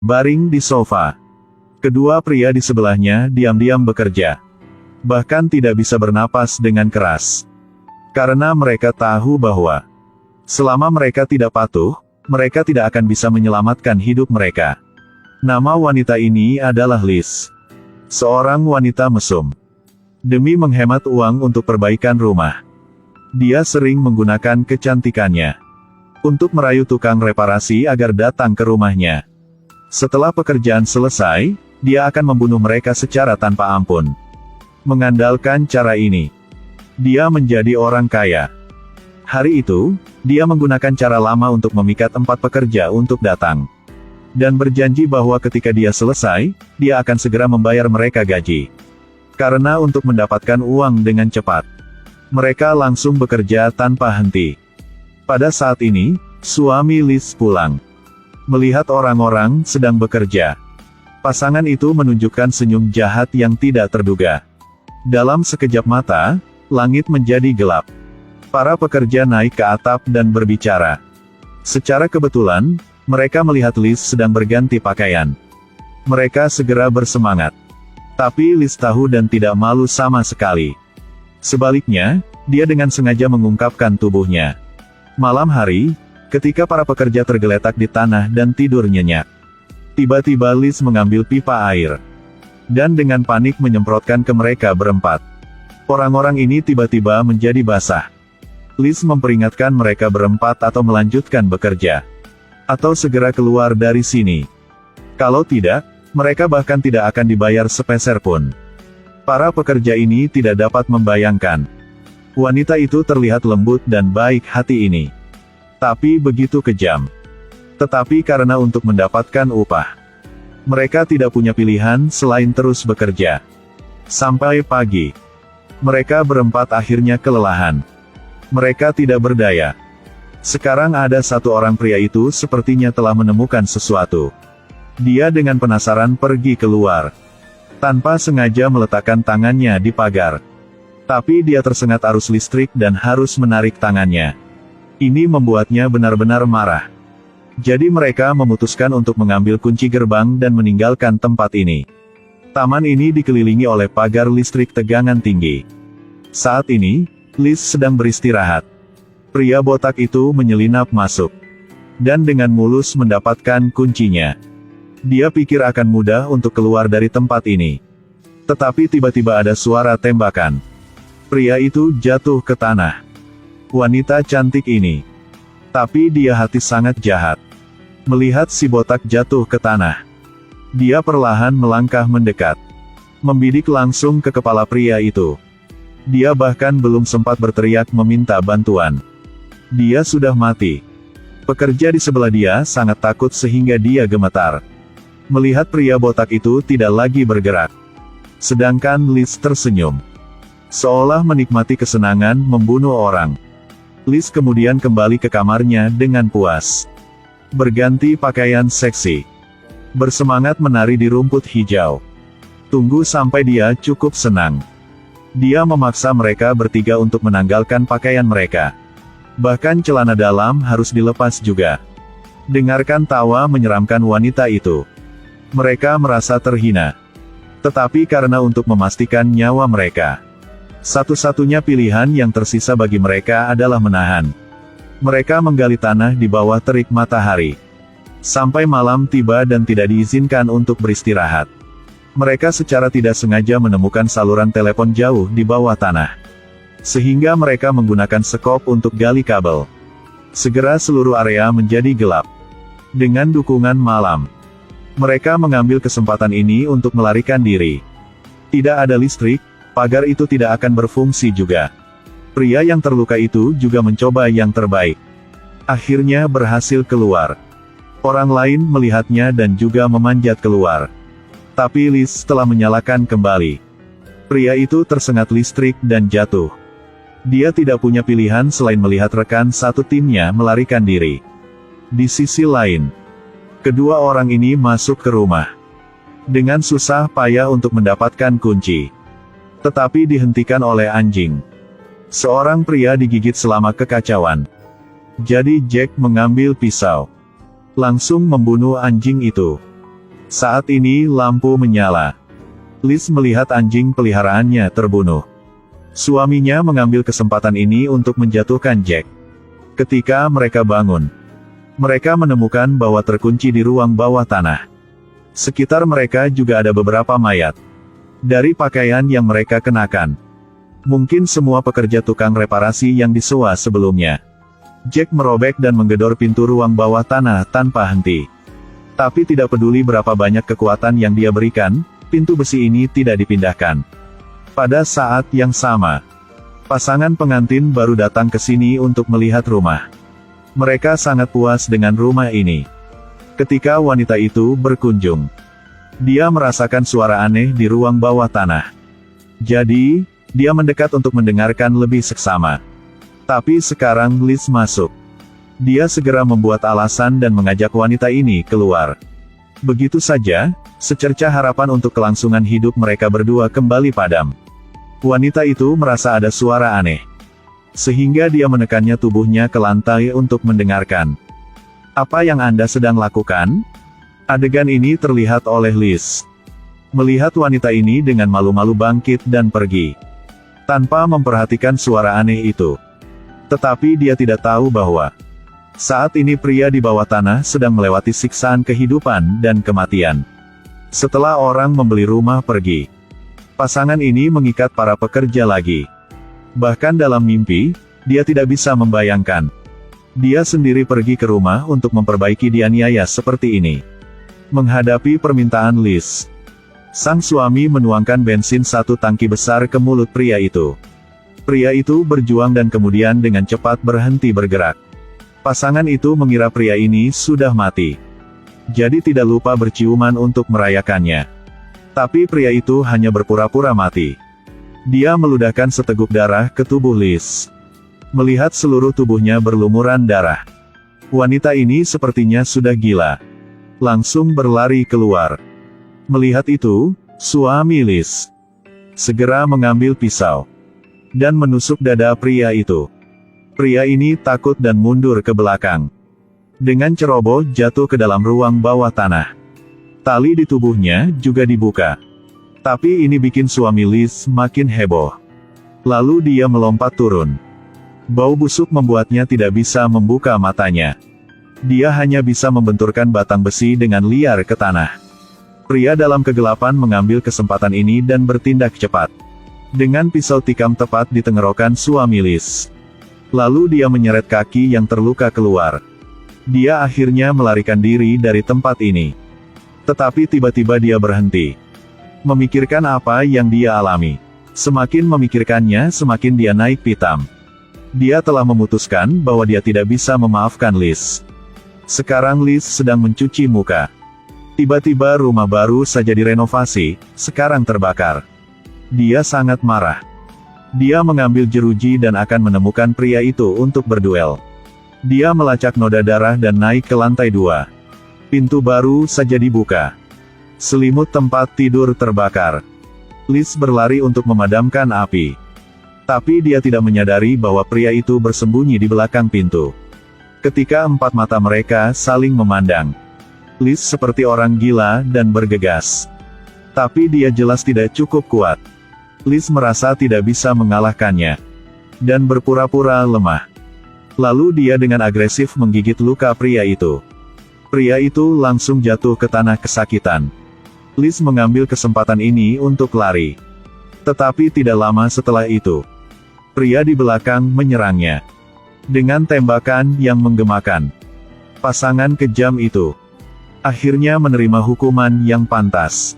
Baring di sofa. Kedua pria di sebelahnya diam-diam bekerja. Bahkan tidak bisa bernapas dengan keras. Karena mereka tahu bahwa selama mereka tidak patuh, mereka tidak akan bisa menyelamatkan hidup mereka. Nama wanita ini adalah Liz. Seorang wanita mesum. Demi menghemat uang untuk perbaikan rumah, dia sering menggunakan kecantikannya untuk merayu tukang reparasi agar datang ke rumahnya. Setelah pekerjaan selesai, dia akan membunuh mereka secara tanpa ampun. Mengandalkan cara ini, dia menjadi orang kaya. Hari itu, dia menggunakan cara lama untuk memikat 4 pekerja untuk datang. Dan berjanji bahwa ketika dia selesai, dia akan segera membayar mereka gaji. Karena untuk mendapatkan uang dengan cepat, mereka langsung bekerja tanpa henti. Pada saat ini, suami Liz pulang. Melihat orang-orang sedang bekerja, pasangan itu menunjukkan senyum jahat yang tidak terduga. Dalam sekejap mata, langit menjadi gelap. Para pekerja naik ke atap dan berbicara. Secara kebetulan, mereka melihat Liz sedang berganti pakaian. Mereka segera bersemangat. Tapi Liz tahu dan tidak malu sama sekali. Sebaliknya, dia dengan sengaja mengungkapkan tubuhnya. Malam hari, ketika para pekerja tergeletak di tanah dan tidur nyenyak, tiba-tiba Liz mengambil pipa air. Dan dengan panik menyemprotkan ke mereka berempat. Orang-orang ini tiba-tiba menjadi basah. Liz memperingatkan mereka berempat atau melanjutkan bekerja. Atau segera keluar dari sini. Kalau tidak, mereka bahkan tidak akan dibayar sepeser pun. Para pekerja ini tidak dapat membayangkan. Wanita itu terlihat lembut dan baik hati ini. Tapi begitu kejam. Tetapi karena untuk mendapatkan upah, mereka tidak punya pilihan selain terus bekerja. Sampai pagi, mereka berempat akhirnya kelelahan. Mereka tidak berdaya. Sekarang ada satu orang pria itu sepertinya telah menemukan sesuatu. Dia dengan penasaran pergi keluar. Tanpa sengaja meletakkan tangannya di pagar. Tapi dia tersengat arus listrik dan harus menarik tangannya. Ini membuatnya benar-benar marah. Jadi mereka memutuskan untuk mengambil kunci gerbang dan meninggalkan tempat ini. Taman ini dikelilingi oleh pagar listrik tegangan tinggi. Saat ini, Liz sedang beristirahat. Pria botak itu menyelinap masuk. Dan dengan mulus mendapatkan kuncinya. Dia pikir akan mudah untuk keluar dari tempat ini. Tetapi tiba-tiba ada suara tembakan. Pria itu jatuh ke tanah. Wanita cantik ini. Tapi dia hati sangat jahat. Melihat si botak jatuh ke tanah, dia perlahan melangkah mendekat. Membidik langsung ke kepala pria itu. Dia bahkan belum sempat berteriak meminta bantuan. Dia sudah mati. Pekerja di sebelah dia sangat takut sehingga dia gemetar. Melihat pria botak itu tidak lagi bergerak. Sedangkan Liz tersenyum. Seolah menikmati kesenangan membunuh orang. Liz kemudian kembali ke kamarnya dengan puas. Berganti pakaian seksi. Bersemangat menari di rumput hijau. Tunggu sampai dia cukup senang. Dia memaksa mereka bertiga untuk menanggalkan pakaian mereka. Bahkan celana dalam harus dilepas juga. Dengarkan tawa menyeramkan wanita itu. Mereka merasa terhina. Tetapi karena untuk memastikan nyawa mereka, satu-satunya pilihan yang tersisa bagi mereka adalah menahan. Mereka menggali tanah di bawah terik matahari. Sampai malam tiba dan tidak diizinkan untuk beristirahat. Mereka secara tidak sengaja menemukan saluran telepon jauh di bawah tanah. Sehingga mereka menggunakan sekop untuk gali kabel. Segera seluruh area menjadi gelap. Dengan dukungan malam, mereka mengambil kesempatan ini untuk melarikan diri. Tidak ada listrik, pagar itu tidak akan berfungsi juga. Pria yang terluka itu juga mencoba yang terbaik. Akhirnya berhasil keluar. Orang lain melihatnya dan juga memanjat keluar. Tapi Liz telah menyalakan kembali. Pria itu tersengat listrik dan jatuh. Dia tidak punya pilihan selain melihat rekan satu timnya melarikan diri. Di sisi lain, kedua orang ini masuk ke rumah. Dengan susah payah untuk mendapatkan kunci. Tetapi dihentikan oleh anjing. Seorang pria digigit selama kekacauan. Jadi Jack mengambil pisau. Langsung membunuh anjing itu. Saat ini lampu menyala. Liz melihat anjing peliharaannya terbunuh. Suaminya mengambil kesempatan ini untuk menjatuhkan Jack. Ketika mereka bangun, mereka menemukan bahwa terkunci di ruang bawah tanah. Sekitar mereka juga ada beberapa mayat. Dari pakaian yang mereka kenakan, mungkin semua pekerja tukang reparasi yang disewa sebelumnya. Jack merobek dan menggedor pintu ruang bawah tanah tanpa henti. Tapi tidak peduli berapa banyak kekuatan yang dia berikan, pintu besi ini tidak dipindahkan. Pada saat yang sama, pasangan pengantin baru datang ke sini untuk melihat rumah. Mereka sangat puas dengan rumah ini. Ketika wanita itu berkunjung, dia merasakan suara aneh di ruang bawah tanah. Jadi, dia mendekat untuk mendengarkan lebih seksama. Tapi sekarang Liz masuk. Dia segera membuat alasan dan mengajak wanita ini keluar. Begitu saja, secerca harapan untuk kelangsungan hidup mereka berdua kembali padam. Wanita itu merasa ada suara aneh, sehingga dia menekannya tubuhnya ke lantai untuk mendengarkan. "Apa yang Anda sedang lakukan?" Adegan ini terlihat oleh Liz. Melihat wanita ini dengan malu-malu bangkit dan pergi, tanpa memperhatikan suara aneh itu. Tetapi dia tidak tahu bahwa saat ini pria di bawah tanah sedang melewati siksaan kehidupan dan kematian. Setelah orang membeli rumah pergi, pasangan ini mengikat para pekerja lagi. Bahkan dalam mimpi, dia tidak bisa membayangkan. Dia sendiri pergi ke rumah untuk memperbaiki dianiaya seperti ini. Menghadapi permintaan Liz, sang suami menuangkan bensin satu tangki besar ke mulut pria itu. Pria itu berjuang dan kemudian dengan cepat berhenti bergerak. Pasangan itu mengira pria ini sudah mati. Jadi tidak lupa berciuman untuk merayakannya. Tapi pria itu hanya berpura-pura mati. Dia meludahkan seteguk darah ke tubuh Liz. Melihat seluruh tubuhnya berlumuran darah, wanita ini sepertinya sudah gila. Langsung berlari keluar. Melihat itu, suami Liz segera mengambil pisau dan menusuk dada pria itu. Pria ini takut dan mundur ke belakang. Dengan ceroboh jatuh ke dalam ruang bawah tanah. Tali di tubuhnya juga dibuka. Tapi ini bikin suami Liz makin heboh. Lalu dia melompat turun. Bau busuk membuatnya tidak bisa membuka matanya. Dia hanya bisa membenturkan batang besi dengan liar ke tanah. Pria dalam kegelapan mengambil kesempatan ini dan bertindak cepat. Dengan pisau tikam tepat di tenggorokan suami Liz. Lalu dia menyeret kaki yang terluka keluar. Dia akhirnya melarikan diri dari tempat ini. Tetapi tiba-tiba dia berhenti. Memikirkan apa yang dia alami. Semakin memikirkannya, semakin dia naik pitam. Dia telah memutuskan bahwa dia tidak bisa memaafkan Liz. Sekarang Liz sedang mencuci muka. Tiba-tiba rumah baru saja direnovasi, sekarang terbakar. Dia sangat marah. Dia mengambil jeruji dan akan menemukan pria itu untuk berduel. Dia melacak noda darah dan naik ke lantai 2. Pintu baru saja dibuka. Selimut tempat tidur terbakar. Liz berlari untuk memadamkan api. Tapi dia tidak menyadari bahwa pria itu bersembunyi di belakang pintu. Ketika empat mata mereka saling memandang, Liz seperti orang gila dan bergegas. Tapi dia jelas tidak cukup kuat. Liz merasa tidak bisa mengalahkannya. Dan berpura-pura lemah. Lalu dia dengan agresif menggigit luka pria itu. Pria itu langsung jatuh ke tanah kesakitan. Liz mengambil kesempatan ini untuk lari. Tetapi tidak lama setelah itu, pria di belakang menyerangnya. Dengan tembakan yang menggemakan. Pasangan kejam itu akhirnya menerima hukuman yang pantas.